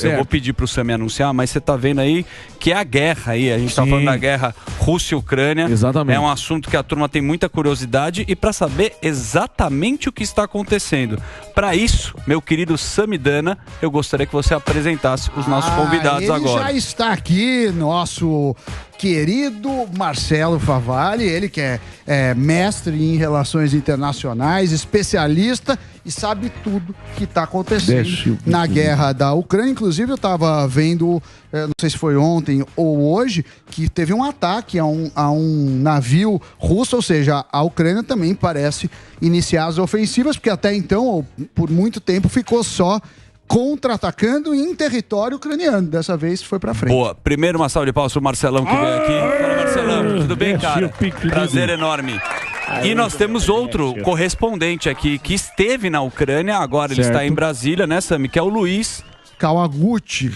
Eu vou pedir para o Sam anunciar, mas você está vendo aí que é a guerra aí. A gente está falando da guerra Rússia e Ucrânia. Exatamente. É um assunto que a turma tem muita curiosidade e para saber exatamente o que está acontecendo. Para isso, meu querido Samidana, eu gostaria que você apresentasse os nossos convidados ele agora. Já está aqui, nosso querido Marcelo Favalli, ele que é mestre em relações internacionais, especialista e sabe tudo que está acontecendo na guerra da Ucrânia. Inclusive, eu estava vendo, não sei se foi ontem ou hoje, que teve um ataque a um navio russo, ou seja, a Ucrânia também parece iniciar as ofensivas, porque até então, ou por muito tempo, ficou só contra-atacando em território ucraniano. Dessa vez foi pra frente. Boa. Primeiro uma salva de palmas pro Marcelão que veio aqui. Fala, Marcelão. Tudo bem, cara? Prazer enorme. E nós temos outro correspondente aqui que esteve na Ucrânia, agora ele está em Brasília, né, Sami? Que é o Luiz Kawaguchi.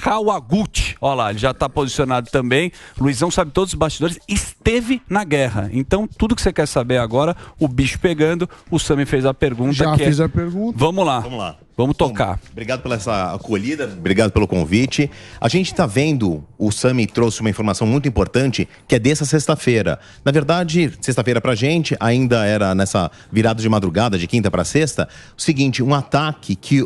Olha lá, ele já está posicionado também. Luizão sabe todos os bastidores, esteve na guerra. Então, tudo que você quer saber agora, o bicho pegando, o Sami fez a pergunta. Já fiz a pergunta. Vamos lá. Vamos tocar. Bom, obrigado pela essa acolhida, obrigado pelo convite. A gente está vendo, o Sami trouxe uma informação muito importante, que é dessa sexta-feira. Na verdade, sexta-feira pra gente, ainda era nessa virada de madrugada, de quinta para sexta, o seguinte, um ataque que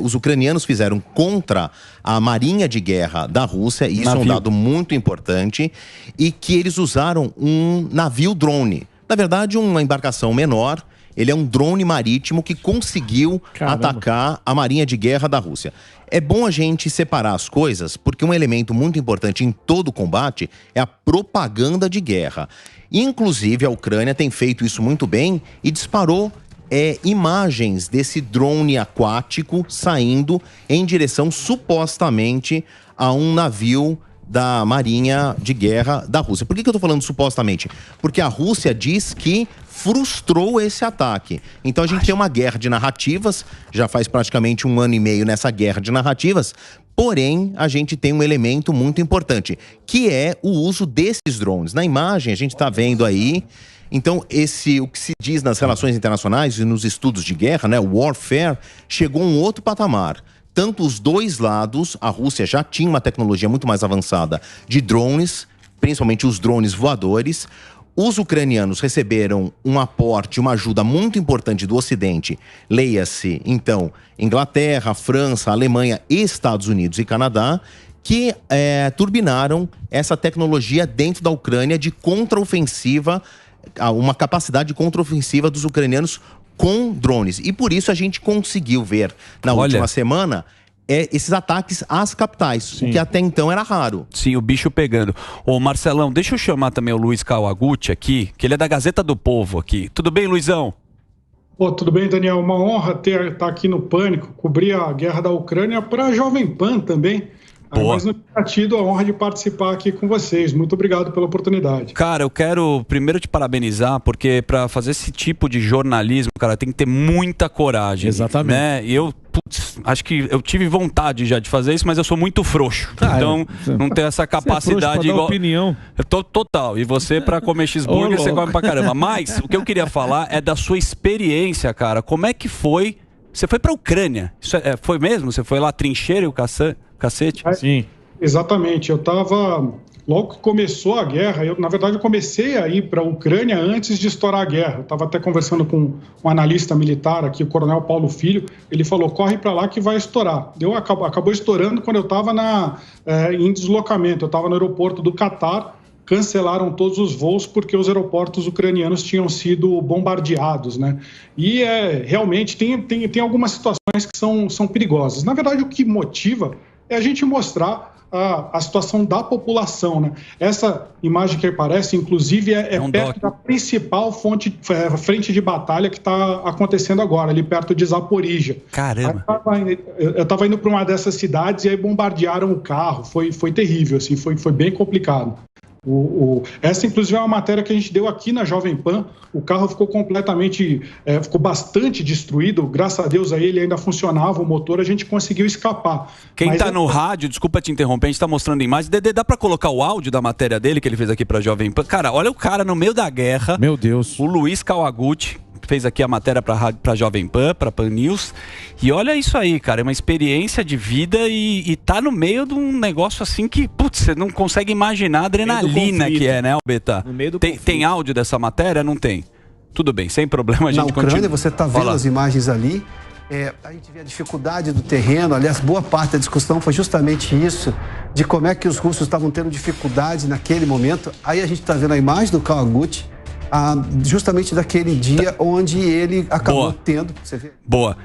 os ucranianos fizeram contra a marinha de guerra da Rússia, e isso é um dado muito importante, e que eles usaram um navio drone. Na verdade, uma embarcação menor. Ele é um drone marítimo que conseguiu atacar a marinha de guerra da Rússia. É bom a gente separar as coisas, porque um elemento muito importante em todo o combate é a propaganda de guerra. Inclusive, a Ucrânia tem feito isso muito bem e disparou imagens desse drone aquático saindo em direção, supostamente, a um navio da marinha de guerra da Rússia. Por que eu tô falando supostamente? Porque a Rússia diz que frustrou esse ataque. Então a gente tem uma guerra de narrativas, já faz praticamente 1 ano e meio nessa guerra de narrativas, porém a gente tem um elemento muito importante, que é o uso desses drones. Na imagem a gente tá vendo aí, então o que se diz nas relações internacionais e nos estudos de guerra, né, o warfare, chegou a um outro patamar. Tanto os dois lados, a Rússia já tinha uma tecnologia muito mais avançada de drones, principalmente os drones voadores. Os ucranianos receberam um aporte, uma ajuda muito importante do Ocidente. Leia-se, então, Inglaterra, França, Alemanha, Estados Unidos e Canadá, que turbinaram essa tecnologia dentro da Ucrânia de contraofensiva, uma capacidade de contraofensiva dos ucranianos com drones. E por isso a gente conseguiu ver na última semana esses ataques às capitais, o que até então era raro. Sim, o bicho pegando. Ô Marcelão, deixa eu chamar também o Luiz Kawaguchi aqui, que ele é da Gazeta do Povo aqui. Tudo bem, Luizão? Tudo bem, Daniel? Uma honra estar aqui no Pânico, cobrir a guerra da Ucrânia para a Jovem Pan também. Mas não tinha tido a honra de participar aqui com vocês. Muito obrigado pela oportunidade. Cara, eu quero primeiro te parabenizar, porque para fazer esse tipo de jornalismo, cara, tem que ter muita coragem. Exatamente. Né? E eu, acho que eu tive vontade já de fazer isso, mas eu sou muito frouxo. Então, não tenho essa capacidade igual. Opinião. Total. E você, para comer cheeseburger, você come pra caramba. Mas o que eu queria falar é da sua experiência, cara. Como é que foi? Você foi pra Ucrânia. Isso foi mesmo? Você foi lá, trincheira e o cacete? Sim. Exatamente. Eu estava... Logo que começou a guerra, na verdade, eu comecei a ir para a Ucrânia antes de estourar a guerra. Eu estava até conversando com um analista militar aqui, o Coronel Paulo Filho. Ele falou, corre para lá que vai estourar. Acabou estourando quando eu estava em deslocamento. Eu estava no aeroporto do Catar, cancelaram todos os voos porque os aeroportos ucranianos tinham sido bombardeados, né? E realmente tem algumas situações que são perigosas. Na verdade, o que motiva é a gente mostrar a situação da população, né? Essa imagem que aparece, inclusive, é perto da principal frente de batalha que está acontecendo agora, ali perto de Zaporizhia. Caramba! Eu estava indo para uma dessas cidades e aí bombardearam o carro. Foi terrível, assim, foi bem complicado. Essa, inclusive, é uma matéria que a gente deu aqui na Jovem Pan. O carro ficou ficou bastante destruído. Graças a Deus, aí ele ainda funcionava, o motor, a gente conseguiu escapar. Quem está no rádio, desculpa te interromper, a gente está mostrando imagens. Dedê, dá para colocar o áudio da matéria dele que ele fez aqui para Jovem Pan? Cara, olha o cara no meio da guerra. Meu Deus. O Luiz Kawaguchi. fez aqui a matéria para Jovem Pan, para Pan News. E olha isso aí, cara, é uma experiência de vida e tá no meio de um negócio assim que, putz, você não consegue imaginar a adrenalina que é, né, Albeta? No meio do tem áudio dessa matéria? Não tem. Tudo bem, sem problema, a gente continua. Na Ucrânia, você está vendo Fala. as imagens ali. A gente vê a dificuldade do terreno, aliás, boa parte da discussão foi justamente isso, de como é que os russos estavam tendo dificuldade naquele momento. Aí a gente está vendo a imagem do Kawaguchi, justamente daquele dia onde ele acabou tendo. Você vê? Boa.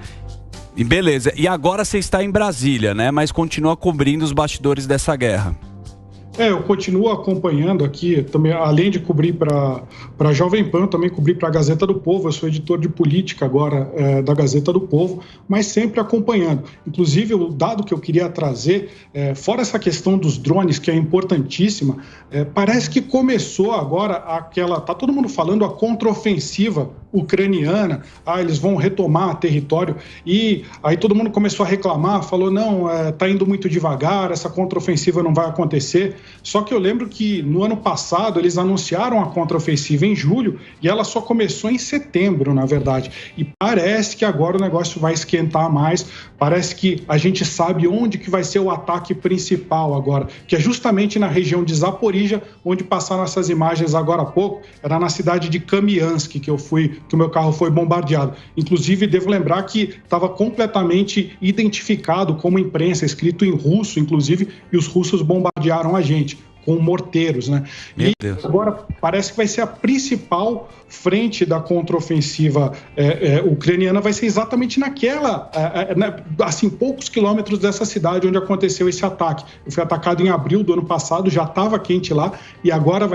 E beleza. E agora você está em Brasília, né? Mas continua cobrindo os bastidores dessa guerra. Eu continuo acompanhando aqui, também, além de cobrir para a Jovem Pan, também cobrir para a Gazeta do Povo. Eu sou editor de política agora da Gazeta do Povo, mas sempre acompanhando. Inclusive, o dado que eu queria trazer, fora essa questão dos drones, que é importantíssima, parece que começou agora tá todo mundo falando a contraofensiva ucraniana, eles vão retomar território, e aí todo mundo começou a reclamar, falou, não, tá indo muito devagar, essa contraofensiva não vai acontecer. Só que eu lembro que no ano passado eles anunciaram a contraofensiva em julho e ela só começou em setembro, na verdade. E parece que agora o negócio vai esquentar mais, parece que a gente sabe onde que vai ser o ataque principal agora, que é justamente na região de Zaporizhia, onde passaram essas imagens agora há pouco, era na cidade de Kamiansk que o meu carro foi bombardeado. Inclusive, devo lembrar que estava completamente identificado como imprensa, escrito em russo, inclusive, e os russos bombardearam a gente com morteiros, né? Meu Deus. Agora parece que vai ser a principal frente da contraofensiva ucraniana, vai ser exatamente naquela, assim, poucos quilômetros dessa cidade onde aconteceu esse ataque. Eu fui atacado em abril do ano passado, já estava quente lá, e agora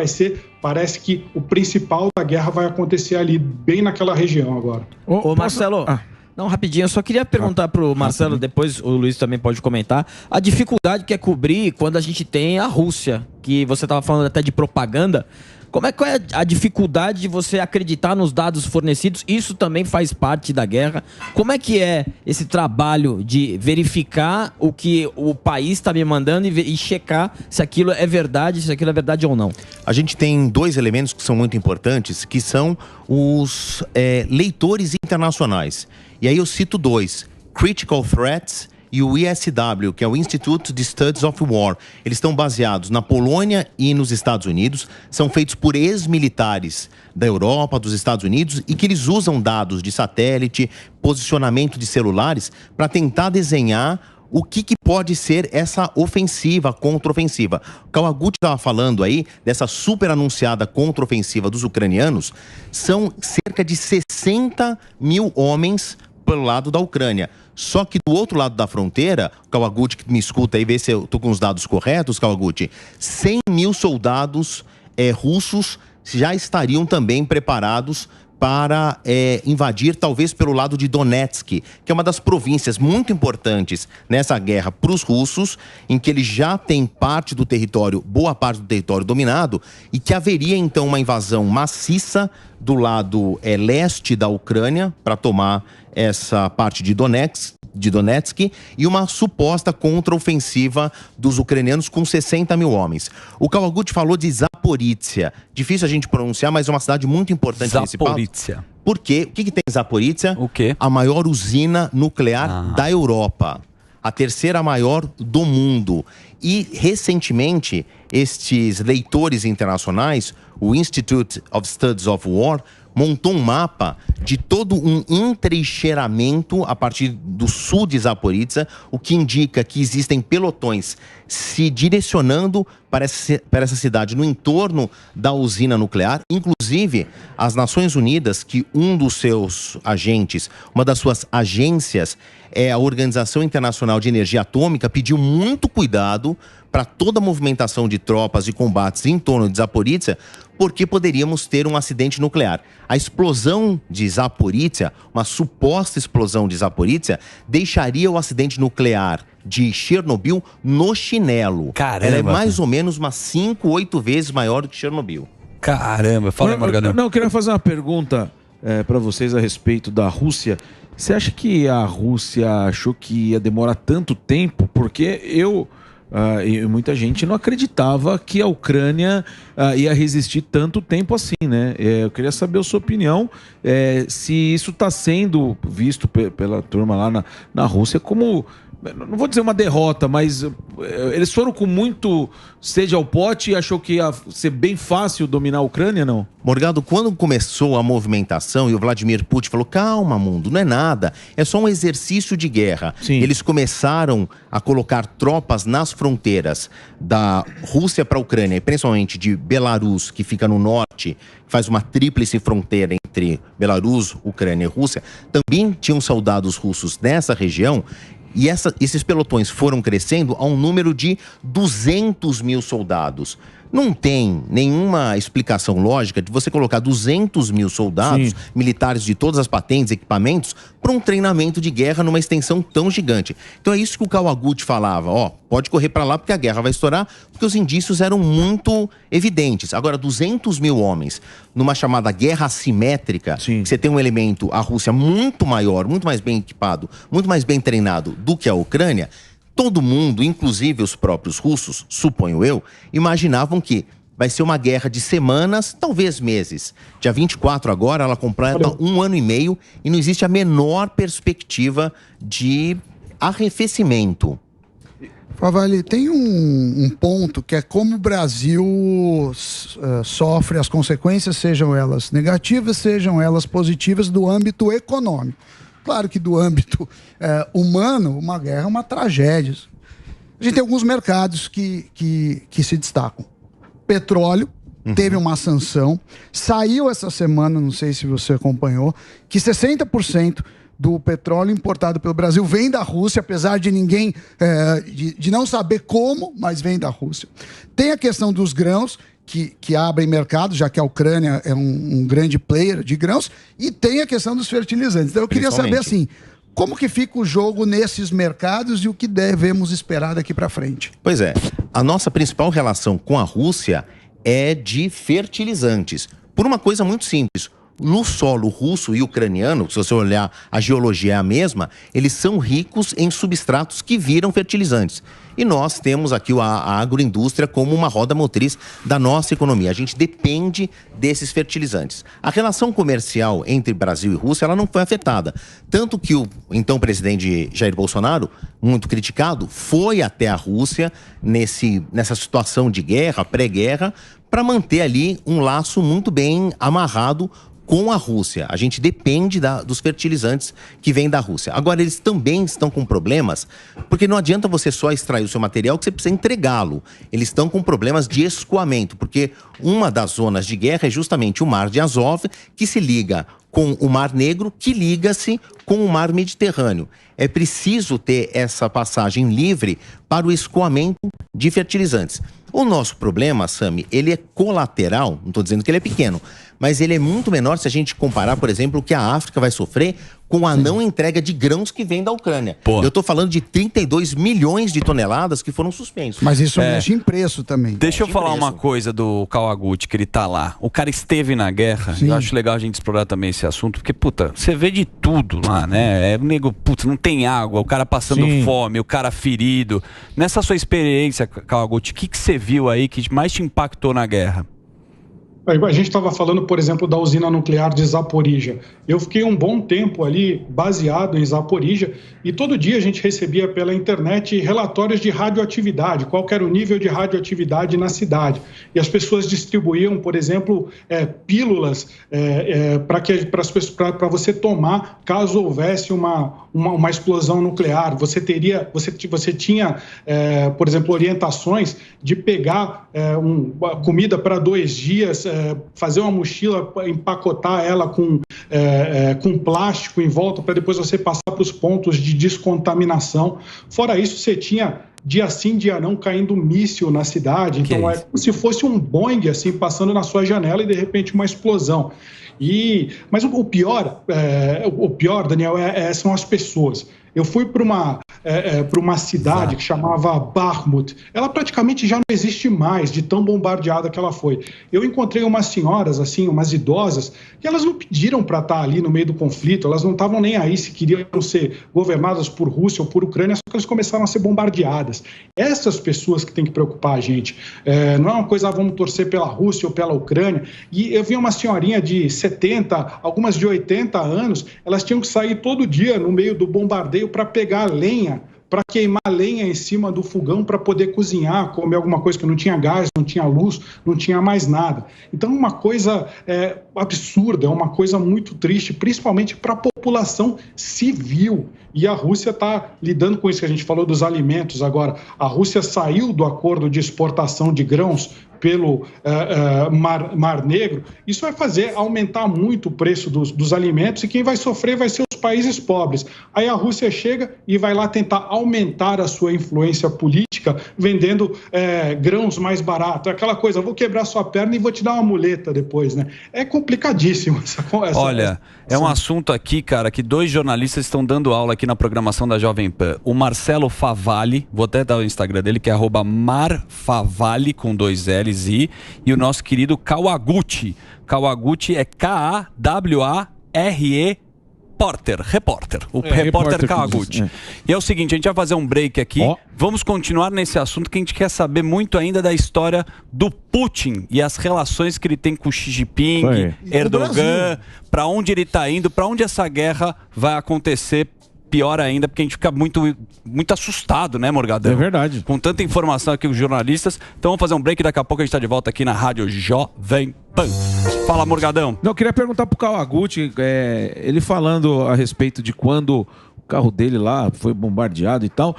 parece que o principal da guerra vai acontecer ali, bem naquela região agora. Ô Marcelo... Não, rapidinho, eu só queria perguntar pro Marcelo, depois o Luiz também pode comentar, a dificuldade que é cobrir quando a gente tem a Rússia, que você estava falando até de propaganda. Qual é a dificuldade de você acreditar nos dados fornecidos? Isso também faz parte da guerra. Como é que é esse trabalho de verificar o que o país está me mandando e checar se aquilo é verdade, ou não? A gente tem dois elementos que são muito importantes, que são os leitores internacionais. E aí eu cito dois, Critical Threats e o ISW, que é o Institute of Studies of War. Eles estão baseados na Polônia e nos Estados Unidos, são feitos por ex-militares da Europa, dos Estados Unidos, e que eles usam dados de satélite, posicionamento de celulares, para tentar desenhar o que pode ser essa ofensiva, contraofensiva. O Kawaguchi estava falando aí dessa super anunciada contraofensiva dos ucranianos, são cerca de 60 mil homens pelo lado da Ucrânia. Só que do outro lado da fronteira, o Kawaguchi que me escuta aí, vê se eu tô com os dados corretos, Kawaguchi, 100 mil soldados russos já estariam também preparados para invadir, talvez pelo lado de Donetsk, que é uma das províncias muito importantes nessa guerra para os russos, em que eles já têm parte do território, boa parte do território dominado, e que haveria então uma invasão maciça do lado leste da Ucrânia para tomar essa parte de Donetsk e uma suposta contraofensiva dos ucranianos com 60 mil homens. O Kawaguchi falou de Zaporizhia. Difícil a gente pronunciar, mas é uma cidade muito importante nesse papo. Zaporizhia. Por quê? O que tem em Zaporizhia? O quê? A maior usina nuclear da Europa. A terceira maior do mundo. E, recentemente, estes leitores internacionais, o Institute of Studies of War, montou um mapa de todo um entrincheiramento a partir do sul de Zaporizhia, o que indica que existem pelotões se direcionando para essa cidade no entorno da usina nuclear. Inclusive, as Nações Unidas, que um dos seus agentes, uma das suas agências, a Organização Internacional de Energia Atômica, pediu muito cuidado para toda a movimentação de tropas e combates em torno de Zaporizhia, porque poderíamos ter um acidente nuclear. A explosão de Zaporizhia, uma suposta explosão de Zaporizhia, deixaria o acidente nuclear de Chernobyl no chinelo. Caramba! Ela é mais ou menos umas 5, 8 vezes maior do que Chernobyl. Caramba! Fala, Morgadão. Não, eu queria fazer uma pergunta para vocês a respeito da Rússia. Você acha que a Rússia achou que ia demorar tanto tempo? Porque eu e muita gente não acreditava que a Ucrânia ia resistir tanto tempo assim, né? Eu queria saber a sua opinião, se isso está sendo visto pela turma lá na Rússia como, não vou dizer uma derrota, mas eles foram com muito sede ao pote e achou que ia ser bem fácil dominar a Ucrânia, não? Morgado, quando começou a movimentação e o Vladimir Putin falou, calma, mundo, não é nada, é só um exercício de guerra. Sim. Eles começaram a colocar tropas nas fronteiras da Rússia para a Ucrânia, e principalmente de Belarus, que fica no norte, faz uma tríplice fronteira entre Belarus, Ucrânia e Rússia. Também tinham soldados russos nessa região. E esses pelotões foram crescendo a um número de 200 mil soldados. Não tem nenhuma explicação lógica de você colocar 200 mil soldados, militares de todas as patentes, equipamentos, para um treinamento de guerra numa extensão tão gigante. Então é isso que o Kawaguchi falava, pode correr para lá porque a guerra vai estourar, porque os indícios eram muito evidentes. Agora, 200 mil homens numa chamada guerra assimétrica, que você tem um elemento, a Rússia, muito maior, muito mais bem equipado, muito mais bem treinado do que a Ucrânia. Todo mundo, inclusive os próprios russos, suponho eu, imaginavam que vai ser uma guerra de semanas, talvez meses. Dia 24 agora, ela completa 1 ano e meio e não existe a menor perspectiva de arrefecimento. Favale, tem um ponto que é como o Brasil sofre as consequências, sejam elas negativas, sejam elas positivas, do âmbito econômico. Claro que do âmbito humano, uma guerra é uma tragédia. A gente tem alguns mercados que se destacam. Petróleo, teve uma sanção. Saiu essa semana, não sei se você acompanhou, que 60% do petróleo importado pelo Brasil vem da Rússia, apesar de ninguém, de não saber como, mas vem da Rússia. Tem a questão dos grãos, que abrem mercado, já que a Ucrânia é um grande player de grãos, e tem a questão dos fertilizantes. Então eu queria saber, assim, como que fica o jogo nesses mercados e o que devemos esperar daqui para frente? Pois é, a nossa principal relação com a Rússia é de fertilizantes, por uma coisa muito simples. No solo russo e ucraniano, se você olhar a geologia é a mesma, eles são ricos em substratos que viram fertilizantes. E nós temos aqui a agroindústria como uma roda motriz da nossa economia. A gente depende desses fertilizantes. A relação comercial entre Brasil e Rússia, ela não foi afetada. Tanto que o então presidente Jair Bolsonaro, muito criticado, foi até a Rússia nessa situação de guerra, pré-guerra, para manter ali um laço muito bem amarrado com a Rússia. A gente depende dos fertilizantes que vêm da Rússia. Agora, eles também estão com problemas, porque não adianta você só extrair o seu material, que você precisa entregá-lo. Eles estão com problemas de escoamento, porque uma das zonas de guerra é justamente o Mar de Azov, que se liga com o Mar Negro, que liga-se com o Mar Mediterrâneo. É preciso ter essa passagem livre para o escoamento de fertilizantes. O nosso problema, Sami, ele é colateral, não estou dizendo que ele é pequeno, mas ele é muito menor se a gente comparar, por exemplo, o que a África vai sofrer com a não entrega de grãos que vem da Ucrânia. Eu estou falando de 32 milhões de toneladas que foram suspensos. Mas isso mexe em preço também. Deixa eu falar uma coisa do Kawaguchi, que ele tá lá. O cara esteve na guerra. Eu acho legal a gente explorar também esse assunto, porque, você vê de tudo lá, né? Nego, não tem água, o cara passando fome, o cara ferido. Nessa sua experiência, Kawaguchi, o que você viu aí que mais te impactou na guerra? A gente estava falando, por exemplo, da usina nuclear de Zaporizhia. Eu fiquei um bom tempo ali baseado em Zaporizhia e todo dia a gente recebia pela internet relatórios de radioatividade, qual era o nível de radioatividade na cidade. E as pessoas distribuíam, por exemplo, pílulas para você tomar caso houvesse uma explosão nuclear. Você tinha, por exemplo, orientações de pegar comida para 2 dias, fazer uma mochila, empacotar ela com plástico em volta para depois você passar para os pontos de descontaminação. Fora isso, você tinha dia sim, dia não, caindo míssil na cidade. Então é como se fosse um Boeing assim, passando na sua janela e de repente uma explosão. Mas o pior, Daniel, são as pessoas. Eu fui para para uma cidade que chamava Bakhmut. Ela praticamente já não existe mais, de tão bombardeada que ela foi. Eu encontrei umas senhoras, assim, umas idosas, que elas não pediram para estar ali no meio do conflito, elas não estavam nem aí se queriam ser governadas por Rússia ou por Ucrânia, só que elas começaram a ser bombardeadas. Essas pessoas que tem que preocupar a gente. Não é uma coisa, vamos torcer pela Rússia ou pela Ucrânia. E eu vi uma senhorinha de 70, algumas de 80 anos, elas tinham que sair todo dia no meio do bombardeio para pegar lenha, para queimar lenha em cima do fogão para poder cozinhar, comer alguma coisa que não tinha gás, não tinha luz, não tinha mais nada. Então, uma coisa absurda, é uma coisa muito triste, principalmente para a população civil. E a Rússia está lidando com isso que a gente falou dos alimentos agora. A Rússia saiu do acordo de exportação de grãos pelo Mar Negro. Isso vai fazer aumentar muito o preço dos alimentos e quem vai sofrer vai ser os países pobres. Aí a Rússia chega e vai lá tentar aumentar a sua influência política vendendo grãos mais baratos. Aquela coisa, vou quebrar sua perna e vou te dar uma muleta depois, né? É complicadíssimo essa Olha, é um assunto aqui, cara, que 2 jornalistas estão dando aula aqui na programação da Jovem Pan. O Marcelo Favalli, vou até dar o Instagram dele, que é @marfavalli com 2 L's e o nosso querido Kawaguchi. Kawaguchi é K-A-W-A-R-E repórter. O repórter Kawaguchi. E é o seguinte, a gente vai fazer um break aqui. Vamos continuar nesse assunto que a gente quer saber muito ainda da história do Putin e as relações que ele tem com Xi Jinping, Erdogan, para onde ele está indo, para onde essa guerra vai acontecer. Pior ainda, porque a gente fica muito assustado, né, Morgadão? É verdade. Com tanta informação aqui com os jornalistas. Então vamos fazer um break e daqui a pouco a gente está de volta aqui na Rádio Jovem Pan. Fala, Morgadão. Não, eu queria perguntar pro Kawaguchi, ele falando a respeito de quando o carro dele lá foi bombardeado e tal,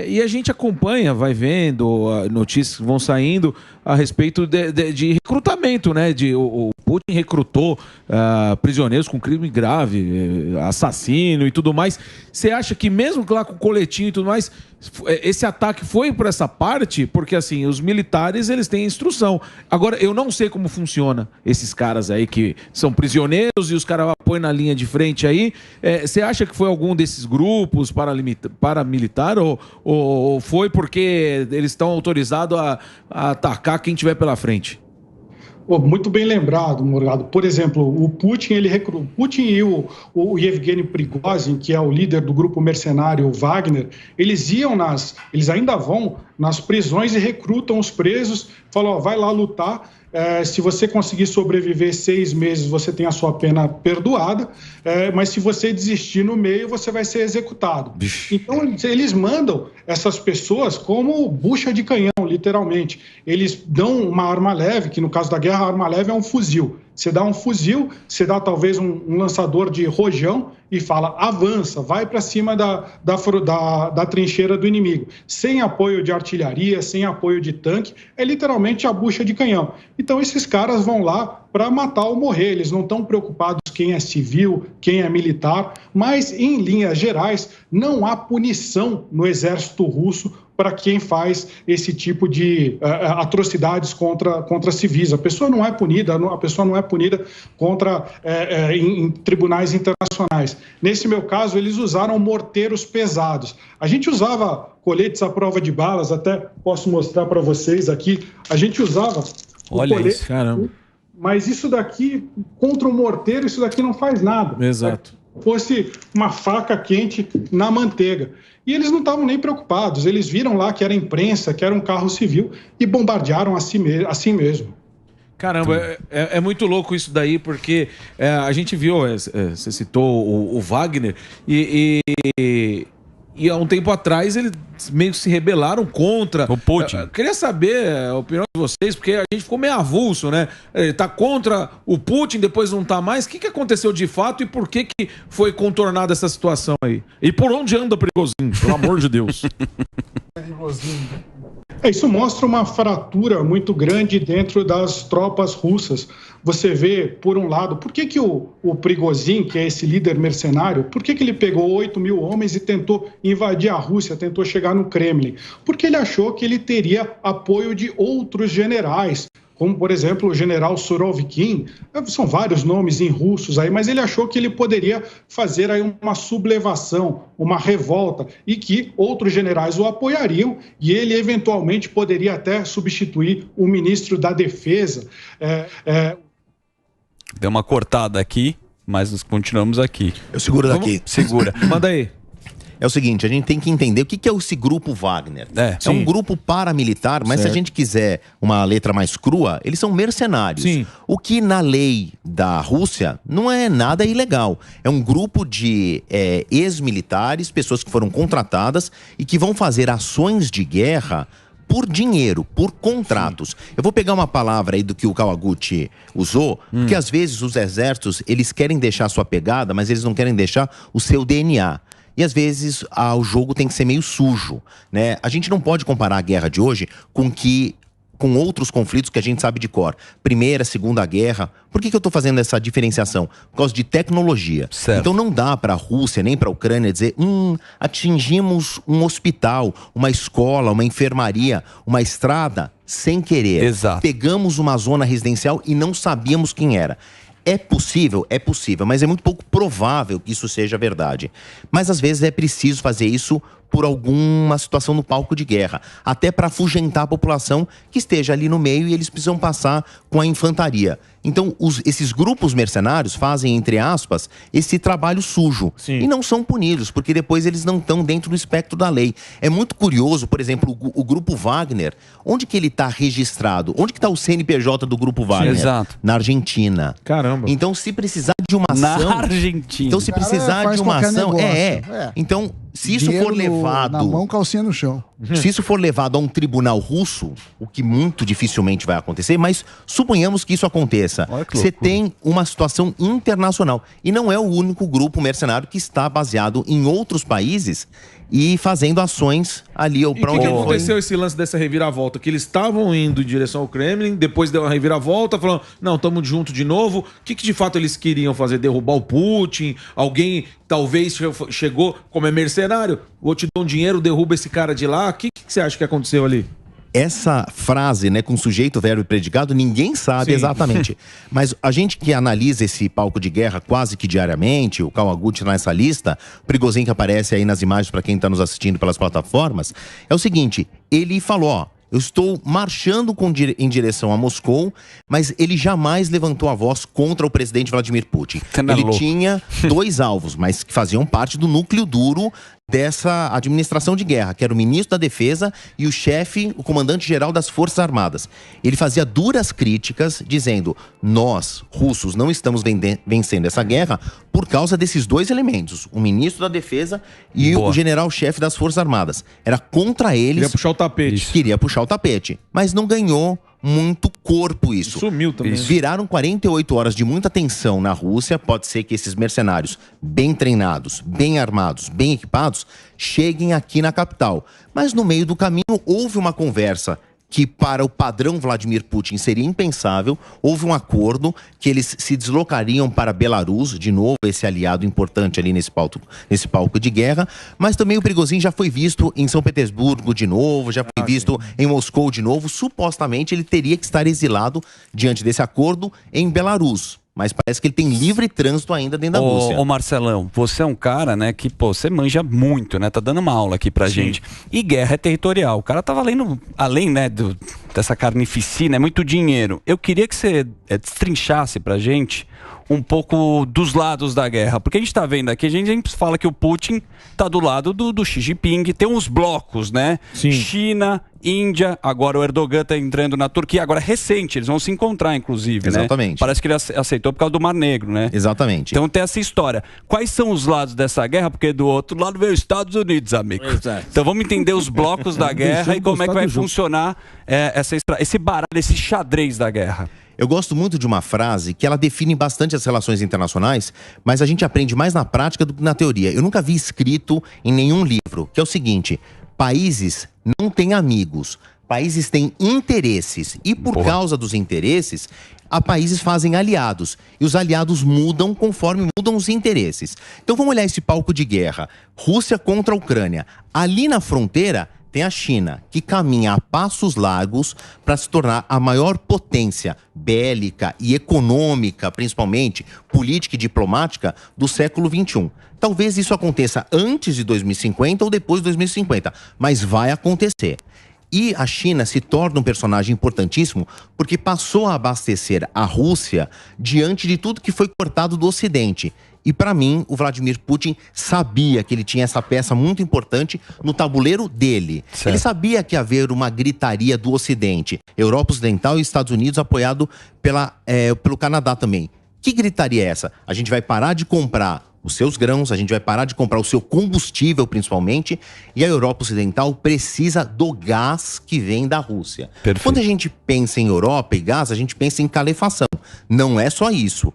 e a gente acompanha, vai vendo, notícias que vão saindo a respeito de recrutamento, né? O Putin recrutou prisioneiros com crime grave, assassino e tudo mais. Você acha que mesmo lá com o coletinho e tudo mais, esse ataque foi por essa parte? Porque assim, os militares, eles têm instrução. Agora, eu não sei como funciona esses caras aí que são prisioneiros e os caras põem na linha de frente aí. Você acha que foi algum desses grupos paramilitar ou foi porque eles estão autorizados a atacar quem tiver pela frente? Muito bem lembrado, Morgado. Por exemplo, o Putin, Putin e o Yevgeny Prigozhin, que é o líder do grupo mercenário Wagner, eles ainda vão nas prisões e recrutam os presos, falam, vai lá lutar. Se você conseguir sobreviver 6 meses, você tem a sua pena perdoada, mas se você desistir no meio, você vai ser executado. Então, eles mandam essas pessoas como bucha de canhão, literalmente. Eles dão uma arma leve, que no caso da guerra, a arma leve é um fuzil. Você dá um fuzil, você dá talvez um lançador de rojão e fala, avança, vai para cima da trincheira do inimigo. Sem apoio de artilharia, sem apoio de tanque, é literalmente a bucha de canhão. Então esses caras vão lá para matar ou morrer, eles não estão preocupados quem é civil, quem é militar, mas em linhas gerais não há punição no exército russo para quem faz esse tipo de atrocidades contra civis. A pessoa não é punida, em tribunais internacionais. Nesse meu caso, eles usaram morteiros pesados. A gente usava coletes à prova de balas, até posso mostrar para vocês aqui. A gente usava colete, isso, caramba. Mas isso daqui, contra o morteiro, isso daqui não faz nada. Exato. Fosse uma faca quente na manteiga. E eles não estavam nem preocupados, eles viram lá que era imprensa, que era um carro civil e bombardearam assim mesmo. Caramba, é muito louco isso daí, porque a gente viu, você citou o Wagner, e há um tempo atrás eles meio que se rebelaram contra o Putin. Queria saber a opinião de vocês, porque a gente ficou meio avulso, né? Ele tá contra o Putin, depois não tá mais. O que aconteceu de fato e por que foi contornada essa situação aí? E por onde anda Prigozhin, pelo amor de Deus? Isso mostra uma fratura muito grande dentro das tropas russas. Você vê, por um lado, por que o Prigozhin, que é esse líder mercenário, por que ele pegou 8 mil homens e tentou invadir a Rússia, tentou chegar no Kremlin? Porque ele achou que ele teria apoio de outros generais como, por exemplo, o general Surovikin. São vários nomes em russos aí, mas ele achou que ele poderia fazer aí uma sublevação, uma revolta, e que outros generais o apoiariam, e ele eventualmente poderia até substituir o ministro da Defesa. Deu uma cortada aqui, mas nós continuamos aqui. Eu seguro daqui. Segura. Manda aí. É o seguinte, a gente tem que entender o que é esse grupo Wagner. É um grupo paramilitar, mas se a gente quiser uma letra mais crua, eles são mercenários. Sim. O que na lei da Rússia não é nada ilegal. É um grupo de ex-militares, pessoas que foram contratadas e que vão fazer ações de guerra por dinheiro, por contratos. Sim. Eu vou pegar uma palavra aí do que o Kawaguchi usou, porque às vezes os exércitos, eles querem deixar a sua pegada, mas eles não querem deixar o seu DNA. E às vezes o jogo tem que ser meio sujo, né? A gente não pode comparar a guerra de hoje com outros conflitos que a gente sabe de cor. Primeira, Segunda Guerra. Por que eu estou fazendo essa diferenciação? Por causa de tecnologia. Certo. Então não dá para a Rússia nem para a Ucrânia dizer atingimos um hospital, uma escola, uma enfermaria, uma estrada sem querer. Exato. Pegamos uma zona residencial e não sabíamos quem era. É possível, mas é muito pouco provável que isso seja verdade. Mas às vezes é preciso fazer isso por alguma situação no palco de guerra, até para afugentar a população que esteja ali no meio e eles precisam passar com a infantaria. Então, esses grupos mercenários fazem, entre aspas, esse trabalho sujo. Sim. E não são punidos, porque depois eles não estão dentro do espectro da lei. É muito curioso, por exemplo, o grupo Wagner, onde que ele está registrado? Onde que está o CNPJ do grupo Wagner? Sim, exato. Na Argentina. Caramba. Então, se precisar de uma ação... Na Argentina. Então, se precisar de uma ação... Então, se isso for levado... Na mão, calcinha no chão. Se isso for levado a um tribunal russo, o que muito dificilmente vai acontecer, mas suponhamos que isso aconteça. Você tem uma situação internacional. E não é o único grupo mercenário que está baseado em outros países e fazendo ações ali ou para onde foi. O que aconteceu esse lance dessa reviravolta? Que eles estavam indo em direção ao Kremlin, depois deu uma reviravolta, falando, não, estamos juntos de novo. O que de fato eles queriam fazer? Derrubar o Putin? Alguém talvez chegou, como é mercenário, vou te dar um dinheiro, derruba esse cara de lá. O que você acha que aconteceu ali? Essa frase, né, com sujeito, verbo e predicado, ninguém sabe exatamente. Mas a gente que analisa esse palco de guerra quase que diariamente, o Kawaguchi nessa lista, o Prigozhin que aparece aí nas imagens para quem está nos assistindo pelas plataformas, é o seguinte, ele falou, eu estou marchando em direção a Moscou, mas ele jamais levantou a voz contra o presidente Vladimir Putin. Ele tinha 2 alvos, mas que faziam parte do núcleo duro dessa administração de guerra, que era o ministro da Defesa e o chefe, o comandante-geral das Forças Armadas. Ele fazia duras críticas, dizendo, nós, russos, não estamos vencendo essa guerra por causa desses 2 elementos, o ministro da Defesa e o general-chefe das Forças Armadas. Era contra eles... Queria puxar o tapete. Queria puxar o tapete, mas não ganhou muito corpo isso. Sumiu também. Viraram 48 horas de muita tensão na Rússia. Pode ser que esses mercenários bem treinados, bem armados, bem equipados, cheguem aqui na capital. Mas no meio do caminho houve uma conversa que para o padrão Vladimir Putin seria impensável. Houve um acordo que eles se deslocariam para Belarus, de novo esse aliado importante ali nesse palco de guerra, mas também o Prigozhin já foi visto em São Petersburgo de novo, já foi visto em Moscou de novo. Supostamente ele teria que estar exilado diante desse acordo em Belarus. Mas parece que ele tem livre trânsito ainda dentro da Rússia. Ô Marcelão, você é um cara, né, que, você manja muito, né? Tá dando uma aula aqui pra gente. E guerra é territorial. O cara tá valendo, além, né, dessa carnificina, é muito dinheiro. Eu queria que você destrinchasse pra gente um pouco dos lados da guerra. Porque a gente tá vendo aqui, a gente fala que o Putin tá do lado do Xi Jinping, tem uns blocos, né? Sim. China, Índia, agora o Erdogan tá entrando na Turquia, agora é recente, eles vão se encontrar, inclusive, exatamente, né? Parece que ele aceitou por causa do Mar Negro, né? Exatamente. Então tem essa história. Quais são os lados dessa guerra? Porque do outro lado veio os Estados Unidos, amigo. Exato. Então vamos entender os blocos da guerra e como é que vai funcionar esse baralho, esse xadrez da guerra. Eu gosto muito de uma frase que ela define bastante as relações internacionais, mas a gente aprende mais na prática do que na teoria. Eu nunca vi escrito em nenhum livro, que é o seguinte: países não têm amigos, países têm interesses. E por causa dos interesses, países fazem aliados. E os aliados mudam conforme mudam os interesses. Então vamos olhar esse palco de guerra. Rússia contra a Ucrânia. Ali na fronteira tem a China, que caminha a passos largos para se tornar a maior potência bélica e econômica, principalmente política e diplomática, do século XXI. Talvez isso aconteça antes de 2050 ou depois de 2050, mas vai acontecer. E a China se torna um personagem importantíssimo porque passou a abastecer a Rússia diante de tudo que foi cortado do Ocidente. E para mim, o Vladimir Putin sabia que ele tinha essa peça muito importante no tabuleiro dele. Certo. Ele sabia que ia haver uma gritaria do Ocidente, Europa Ocidental e Estados Unidos, apoiado pelo Canadá também. Que gritaria é essa? A gente vai parar de comprar os seus grãos, a gente vai parar de comprar o seu combustível, principalmente, e a Europa Ocidental precisa do gás que vem da Rússia. Perfeito. Quando a gente pensa em Europa e gás, a gente pensa em calefação. Não é só isso.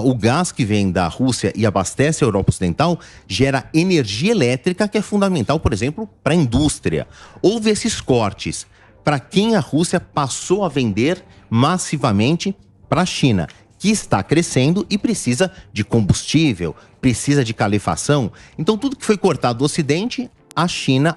O gás que vem da Rússia e abastece a Europa Ocidental gera energia elétrica que é fundamental, por exemplo, para a indústria. Houve esses cortes para quem a Rússia passou a vender massivamente para a China, que está crescendo e precisa de combustível, precisa de calefação. Então, tudo que foi cortado do Ocidente, a China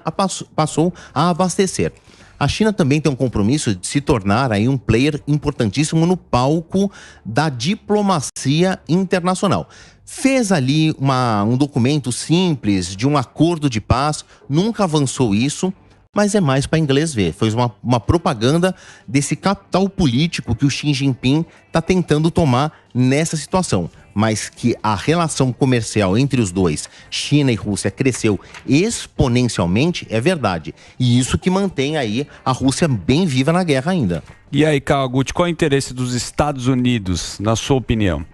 passou a abastecer. A China também tem um compromisso de se tornar aí um player importantíssimo no palco da diplomacia internacional. Fez ali um documento simples de um acordo de paz, nunca avançou isso, mas é mais para inglês ver. Foi uma propaganda desse capital político que o Xi Jinping está tentando tomar nessa situação. Mas que a relação comercial entre os dois, China e Rússia, cresceu exponencialmente, é verdade. E isso que mantém aí a Rússia bem viva na guerra ainda. E aí, Kawaguchi, qual é o interesse dos Estados Unidos, na sua opinião?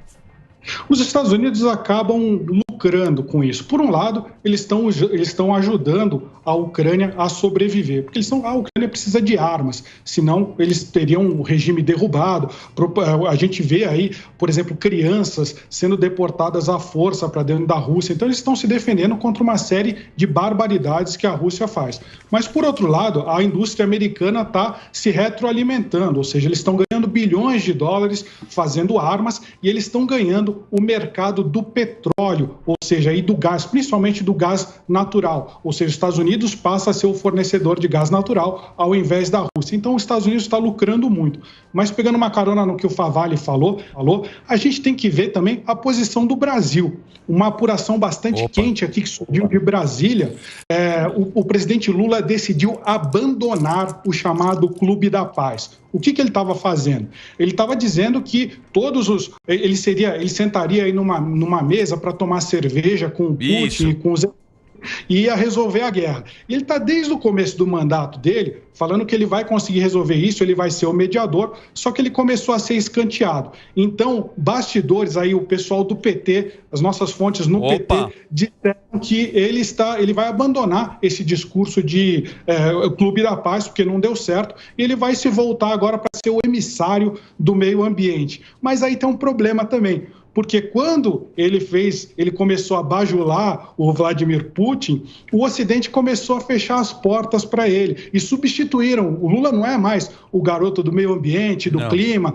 Os Estados Unidos acabam lucrando com isso. Por um lado, eles estão ajudando a Ucrânia a sobreviver, porque a Ucrânia precisa de armas, senão eles teriam o regime derrubado. A gente vê aí, por exemplo, crianças sendo deportadas à força para dentro da Rússia. Então, eles estão se defendendo contra uma série de barbaridades que a Rússia faz. Mas, por outro lado, a indústria americana está se retroalimentando, ou seja, eles estão ganhando bilhões de dólares fazendo armas e eles estão ganhando o mercado do petróleo, ou seja, aí do gás, principalmente do gás natural. Ou seja, os Estados Unidos passa a ser o fornecedor de gás natural ao invés da Rússia. Então, os Estados Unidos está lucrando muito. Mas pegando uma carona no que o Favalli falou, a gente tem que ver também a posição do Brasil. Uma apuração bastante quente aqui que surgiu de Brasília. O presidente Lula decidiu abandonar o chamado Clube da Paz. O que ele estava fazendo? Ele estava dizendo que ele sentaria aí numa mesa para tomar cerveja com o Putin e com os e ia resolver a guerra. E ele está desde o começo do mandato dele falando que ele vai conseguir resolver isso, ele vai ser o mediador, só que ele começou a ser escanteado. Então, bastidores aí, o pessoal do PT, as nossas fontes no PT, disseram que ele vai abandonar esse discurso de Clube da Paz, porque não deu certo, e ele vai se voltar agora para ser o emissário do meio ambiente. Mas aí tem um problema também, porque quando ele começou a bajular o Vladimir Putin, o Ocidente começou a fechar as portas para ele e substituíram. O Lula não é mais o garoto do meio ambiente, do clima,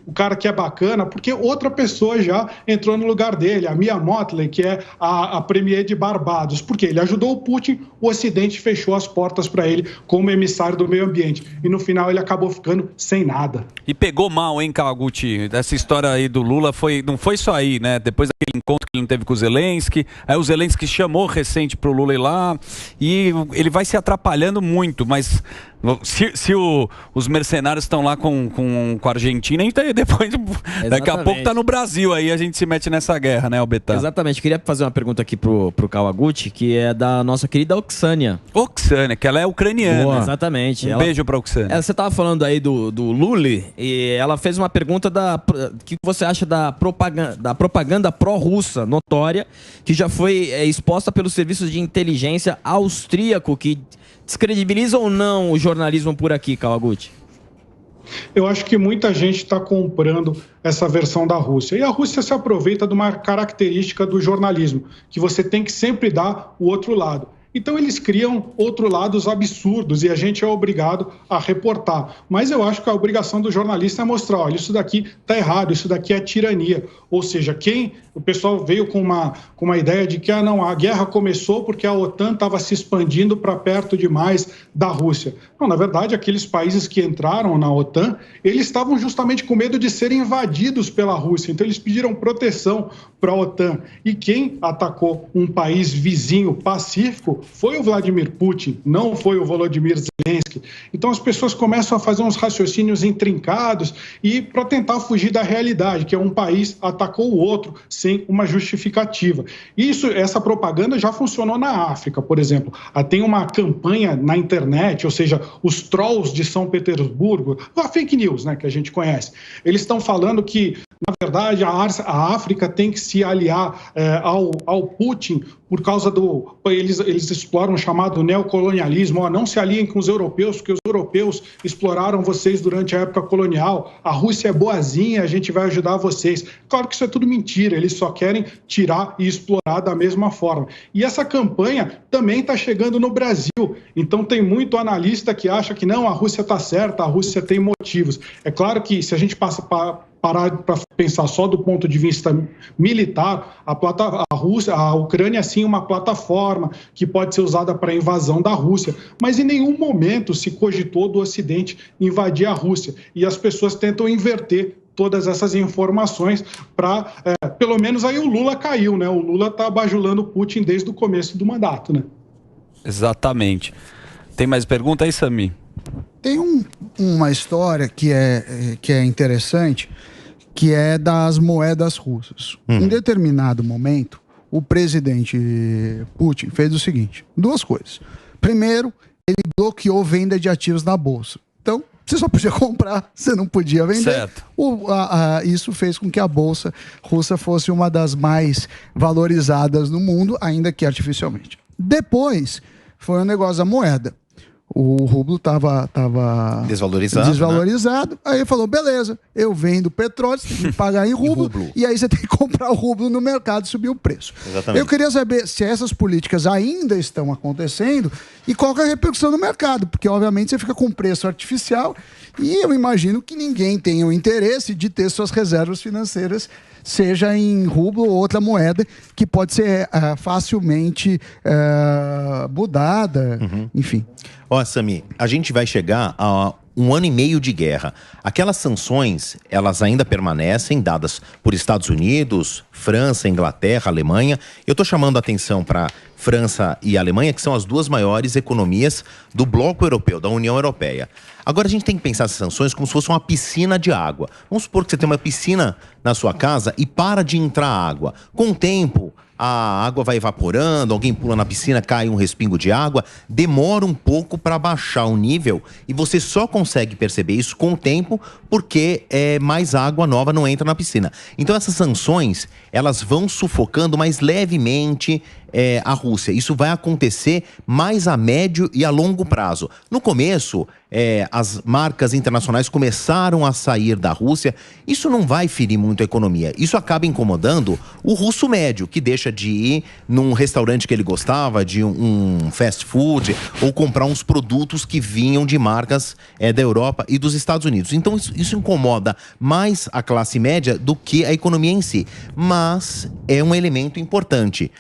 o cara que é bacana, porque outra pessoa já entrou no lugar dele, a Mia Mottley, que é a premier de Barbados. Porque ele ajudou o Putin, o Ocidente fechou as portas para ele como emissário do meio ambiente. E no final ele acabou ficando sem nada. E pegou mal, hein, Kawaguchi? Essa história aí do Lula não foi só aí, né? Depois daquele encontro que ele não teve com o Zelensky, aí o Zelensky chamou recente pro Lula ir lá, e ele vai se atrapalhando muito, mas se os mercenários estão lá com a Argentina, então depois, daqui a pouco tá no Brasil, aí a gente se mete nessa guerra, né, Albetá? Exatamente, queria fazer uma pergunta aqui pro Kawaguchi, que é da nossa querida Oksânia. Oksânia, que ela é ucraniana. Boa. Exatamente. Beijo pra Oksânia. Você tava falando aí do Lula, e ela fez uma pergunta que você acha da propaganda pró-russa notória, que já foi exposta pelos serviços de inteligência austríaco, que descredibiliza ou não o jornalismo por aqui, Kawaguchi? Eu acho que muita gente está comprando essa versão da Rússia. E a Rússia se aproveita de uma característica do jornalismo, que você tem que sempre dar o outro lado. Então eles criam outros lados absurdos e a gente é obrigado a reportar. Mas eu acho que a obrigação do jornalista é mostrar, olha, isso daqui está errado, isso daqui é tirania. Ou seja, o pessoal veio com uma ideia de que não, a guerra começou porque a OTAN estava se expandindo para perto demais da Rússia. Não, na verdade, aqueles países que entraram na OTAN, eles estavam justamente com medo de serem invadidos pela Rússia. Então eles pediram proteção para a OTAN. E quem atacou um país vizinho pacífico foi o Vladimir Putin, não foi o Volodymyr Zelensky. Então as pessoas começam a fazer uns raciocínios intrincados e para tentar fugir da realidade, que é um país atacou o outro sem uma justificativa. Essa propaganda já funcionou na África, por exemplo. Tem uma campanha na internet, ou seja, os trolls de São Petersburgo, a fake news, né, que a gente conhece, eles estão falando que, na verdade, a África tem que se aliar ao Putin por causa do... Eles exploram o chamado neocolonialismo. Não se aliem com os europeus, porque os europeus exploraram vocês durante a época colonial. A Rússia é boazinha, a gente vai ajudar vocês. Claro que isso é tudo mentira, eles só querem tirar e explorar da mesma forma. E essa campanha também está chegando no Brasil. Então tem muito analista que acha que não, a Rússia está certa, a Rússia tem motivos. É claro que se a gente parar para pensar só do ponto de vista militar, a Ucrânia sim é uma plataforma que pode ser usada para a invasão da Rússia, mas em nenhum momento se cogitou do Ocidente invadir a Rússia. E as pessoas tentam inverter todas essas informações para, pelo menos aí o Lula caiu, né? O Lula está bajulando o Putin desde o começo do mandato, né? Exatamente. Tem mais pergunta aí, Sami? Tem uma história que é interessante, que é das moedas russas. Em determinado momento, o presidente Putin fez o seguinte, duas coisas. Primeiro, ele bloqueou venda de ativos na bolsa. Então, você só podia comprar, você não podia vender. Certo. Isso fez com que a bolsa russa fosse uma das mais valorizadas no mundo, ainda que artificialmente. Depois, foi um negócio da moeda. O rublo estava desvalorizado. Né? Aí ele falou, beleza, eu vendo petróleo, você tem que me pagar em rublo, e aí você tem que comprar o rublo no mercado e subir o preço. Exatamente. Eu queria saber se essas políticas ainda estão acontecendo e qual que é a repercussão no mercado, porque obviamente você fica com preço artificial e eu imagino que ninguém tenha o interesse de ter suas reservas financeiras seja em rublo ou outra moeda que pode ser facilmente mudada, enfim. Ó, Sami, a gente vai chegar a 1 ano e meio de guerra. Aquelas sanções, elas ainda permanecem, dadas por Estados Unidos, França, Inglaterra, Alemanha. Eu estou chamando a atenção para França e Alemanha, que são as duas maiores economias do bloco europeu, da União Europeia. Agora a gente tem que pensar essas sanções como se fosse uma piscina de água. Vamos supor que você tem uma piscina na sua casa e para de entrar água. Com o tempo, a água vai evaporando, alguém pula na piscina, cai um respingo de água, demora um pouco para baixar o nível e você só consegue perceber isso com o tempo porque mais água nova não entra na piscina. Então essas sanções, elas vão sufocando mais levemente a Rússia. Isso vai acontecer mais a médio e a longo prazo. No começo, as marcas internacionais começaram a sair da Rússia. Isso não vai ferir muito a economia. Isso acaba incomodando o russo médio, que deixa de ir num restaurante que ele gostava, de um fast food, ou comprar uns produtos que vinham de marcas da Europa e dos Estados Unidos. Então isso incomoda mais a classe média do que a economia em si. Mas é um elemento importante.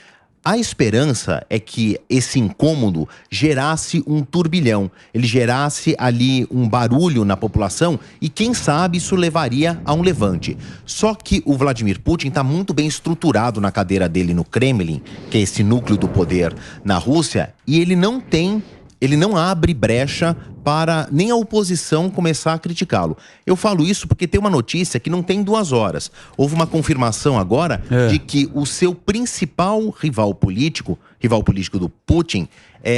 A esperança é que esse incômodo gerasse um turbilhão, ele gerasse ali um barulho na população e quem sabe isso levaria a um levante. Só que o Vladimir Putin está muito bem estruturado na cadeira dele no Kremlin, que é esse núcleo do poder na Rússia, e ele não abre brecha para nem a oposição começar a criticá-lo. Eu falo isso porque tem uma notícia que não tem 2 horas. Houve uma confirmação agora de que o seu principal rival político do Putin,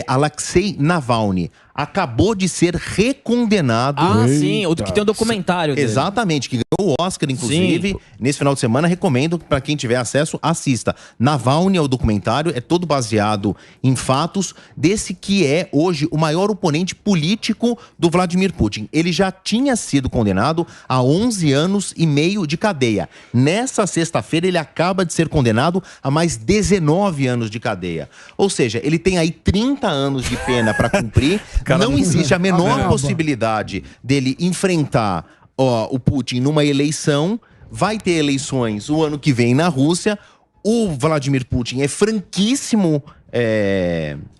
Alexei Navalny, acabou de ser recondenado. Sim, o que tem um documentário dele. Exatamente, que ganhou o Oscar, inclusive. Sim. Nesse final de semana, recomendo para quem tiver acesso, assista. Navalny é o documentário, é todo baseado em fatos desse que é hoje o maior oponente político político do Vladimir Putin. Ele já tinha sido condenado a 11 anos e meio de cadeia. Nessa sexta-feira, ele acaba de ser condenado a mais 19 anos de cadeia. Ou seja, ele tem aí 30 anos de pena para cumprir. Não existe a menor possibilidade dele enfrentar o Putin numa eleição. Vai ter eleições o ano que vem na Rússia. O Vladimir Putin é franquíssimo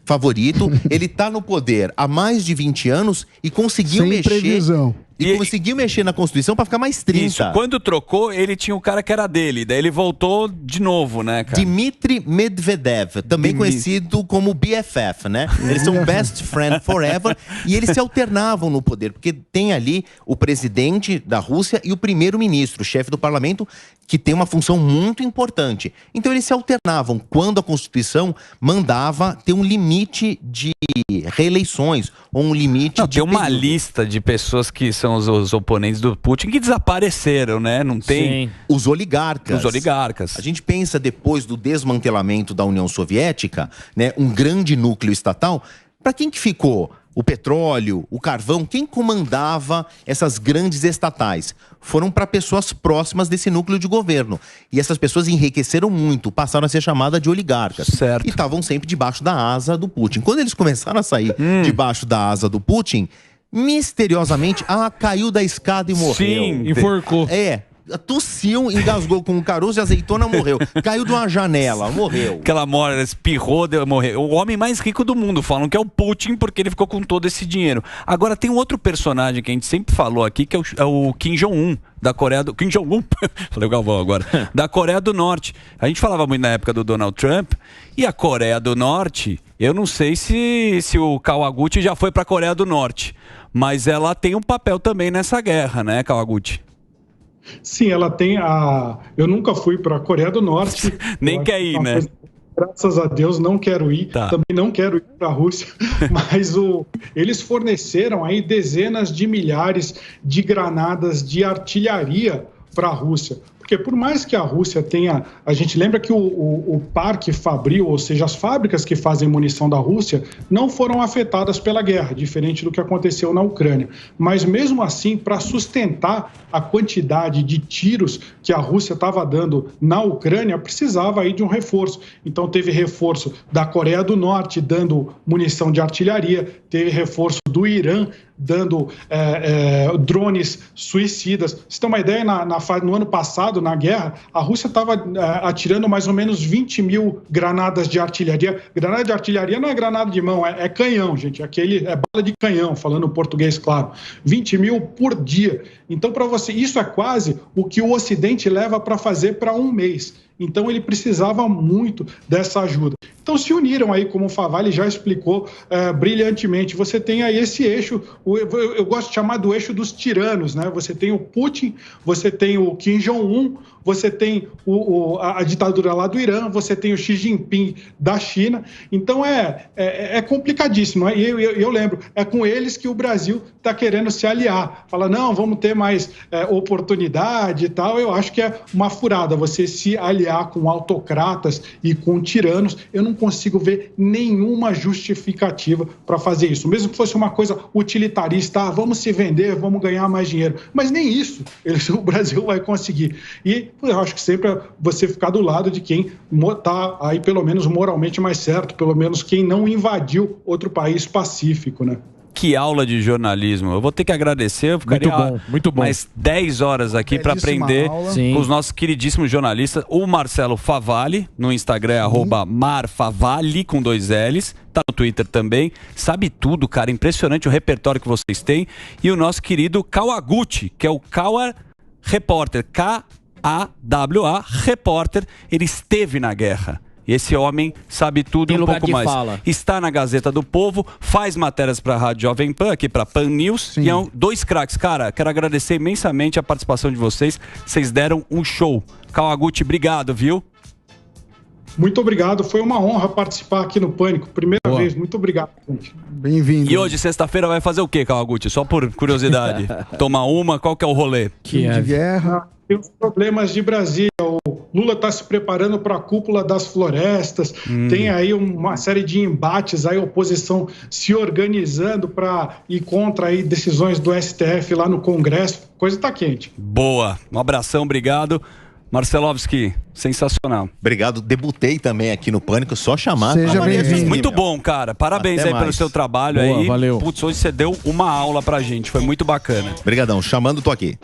favorito. Ele está no poder há mais de 20 anos e conseguiu Sem previsão. E conseguiu mexer na Constituição para ficar mais 30. Isso, quando trocou, ele tinha o cara que era dele. Daí ele voltou de novo, né, cara? Dmitry Medvedev, também conhecido como BFF, né? Eles são Best Friend Forever e eles se alternavam no poder, porque tem ali o presidente da Rússia e o primeiro-ministro, o chefe do parlamento, que tem uma função muito importante. Então eles se alternavam quando a Constituição mandava ter um limite de reeleições ou um limite de tem uma lista de pessoas que são os oponentes do Putin que desapareceram, né? Não tem... Sim. Os oligarcas. Os oligarcas. A gente pensa depois do desmantelamento da União Soviética, né? Um grande núcleo estatal. Para quem que ficou? O petróleo, o carvão, quem comandava essas grandes estatais? Foram para pessoas próximas desse núcleo de governo. E essas pessoas enriqueceram muito, passaram a ser chamadas de oligarcas. Certo. E estavam sempre debaixo da asa do Putin. Quando eles começaram a sair debaixo da asa do Putin, misteriosamente, caiu da escada e morreu. Sim, enforcou. Tossiu, engasgou com um caroço de azeitona, morreu. Caiu de uma janela, morreu. Aquela mora, espirrou, morreu. O homem mais rico do mundo, falam que é o Putin, porque ele ficou com todo esse dinheiro. Agora, tem um outro personagem que a gente sempre falou aqui, que é o Kim Jong-un, da Coreia do... Kim Jong-un? Falei o Galvão agora. Da Coreia do Norte. A gente falava muito na época do Donald Trump, e a Coreia do Norte, eu não sei se o Kawaguchi já foi pra Coreia do Norte, mas ela tem um papel também nessa guerra, né, Kawaguchi? Sim, ela tem a... Eu nunca fui para a Coreia do Norte. Nem quer ir, né? Graças a Deus, não quero ir. Tá. Também não quero ir para a Rússia. Mas eles forneceram aí dezenas de milhares de granadas de artilharia para a Rússia. Porque por mais que a Rússia tenha... A gente lembra que o parque fabril, ou seja, as fábricas que fazem munição da Rússia, não foram afetadas pela guerra, diferente do que aconteceu na Ucrânia. Mas mesmo assim, para sustentar a quantidade de tiros que a Rússia estava dando na Ucrânia, precisava aí de um reforço. Então teve reforço da Coreia do Norte dando munição de artilharia, teve reforço do Irã dando drones suicidas. Você tem uma ideia, no ano passado, na guerra, a Rússia estava atirando mais ou menos 20 mil granadas de artilharia. Granada de artilharia não é granada de mão, é canhão, gente. Aquele é bala de canhão, falando português, claro. 20 mil por dia. Então, para você, isso é quase o que o Ocidente leva para fazer para um mês. Então ele precisava muito dessa ajuda. Então se uniram aí, como o Favalli já explicou brilhantemente. Você tem aí esse eixo, eu gosto de chamar do eixo dos tiranos, né? Você tem o Putin, você tem o Kim Jong-un, você tem a ditadura lá do Irã, você tem o Xi Jinping da China. Então é complicadíssimo. E eu lembro, é com eles que o Brasil está querendo se aliar. Fala, não, vamos ter mais oportunidade e tal. Eu acho que é uma furada você se aliar com autocratas e com tiranos. Eu não consigo ver nenhuma justificativa para fazer isso. Mesmo que fosse uma coisa utilitarista, vamos se vender, vamos ganhar mais dinheiro. Mas nem isso o Brasil vai conseguir. E eu acho que sempre é você ficar do lado de quem está aí pelo menos moralmente mais certo, pelo menos quem não invadiu outro país pacífico, né? Que aula de jornalismo. Eu vou ter que agradecer, eu ficaria muito bom. mais 10 horas aqui para aprender com os nossos queridíssimos jornalistas. O Marcelo Favalli, no Instagram, @marfavalli, com 2 L's. Tá no Twitter também. Sabe tudo, cara. Impressionante o repertório que vocês têm. E o nosso querido Kawaguchi, que é o Kawa Repórter. K-A-W-A Repórter. Ele esteve na guerra. E esse homem sabe tudo e um pouco mais. Está na Gazeta do Povo, faz matérias para a Rádio Jovem Pan, aqui para Pan News. Sim. E é 2 craques. Cara, quero agradecer imensamente a participação de vocês. Vocês deram um show. Kawaguchi, obrigado, viu? Muito obrigado. Foi uma honra participar aqui no Pânico. Primeira vez. Muito obrigado, gente. Bem-vindo. E hoje, sexta-feira, vai fazer o quê, Kawaguchi? Só por curiosidade. Tomar uma? Qual que é o rolê? De guerra. Tem os problemas de Brasília. Lula está se preparando para a cúpula das florestas, tem aí uma série de embates, aí a oposição se organizando para ir contra aí decisões do STF lá no Congresso, coisa está quente. Boa, um abração, obrigado. Marcelovski, sensacional. Obrigado, debutei também aqui no Pânico, só chamar. Seja bem-vindo. Muito bom, cara. Parabéns Até aí pelo mais. seu trabalho Boa, aí. valeu. Putz, hoje você deu uma aula pra gente, foi muito bacana. Obrigadão, chamando, tô aqui.